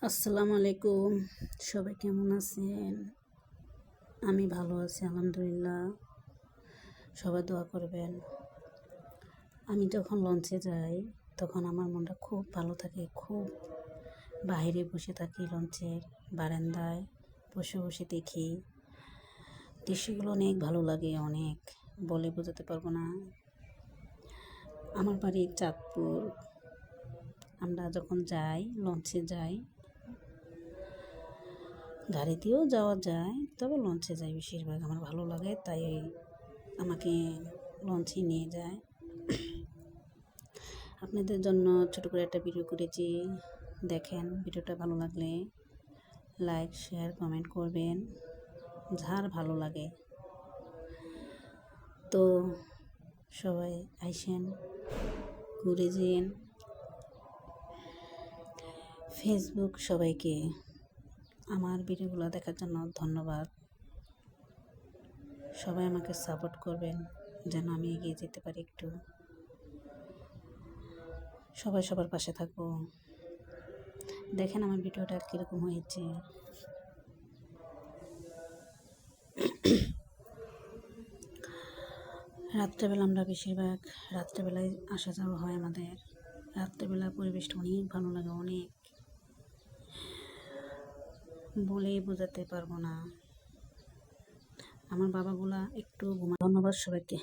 আসসালামু আলাইকুম। সবাই কেমন আছেন? আমি ভালো আছি আলহামদুলিল্লাহ। সবাই দোয়া করবেন। আমি যখন লঞ্চে যাই তখন আমার মনটা খুব ভালো থাকে। খুব বাইরে বসে থাকি, লঞ্চের বারান্দায় বসে বসে দেখি দৃশ্যগুলো। অনেক ভালো লাগে, অনেক বলে বোঝাতে পারবো না। আমার বাড়ি চাঁদপুর। আমরা যখন যাই, লঞ্চে যাই, গাড়িতেও যাওয়া যায়, তবে লঞ্চে যাই বেশিরভাগ। আমার ভালো লাগে, তাই আমাকে লঞ্চে নিয়ে যায়। আপনাদের জন্য ছোট করে একটা ভিডিও করেছি, দেখেন। ভিডিওটা ভালো লাগলে লাইক, শেয়ার, কমেন্ট করবেন, যার ভালো লাগে। তো সবাই আইসেন, ঘুরে যেন। ফেসবুক সবাইকে আমার ভিডিওগুলো দেখার জন্য ধন্যবাদ। সবাই আমাকে সাপোর্ট করবেন যেন আমি এগিয়ে যেতে পারি একটু। সবাই সবার পাশে থাকবো। দেখেন আমার ভিডিওটা কীরকম হয়েছে। রাত্রেবেলা আমরা বেশিরভাগ রাত্রেবেলায় আসা যাওয়া হয় আমাদের। রাত্রেবেলা পরিবেশটা অনেক ভালো লাগে, অনেক বলে বোঝাতে পারবো না। আমার বাবাগুলা একটু ধন্যবাদ সবাইকে।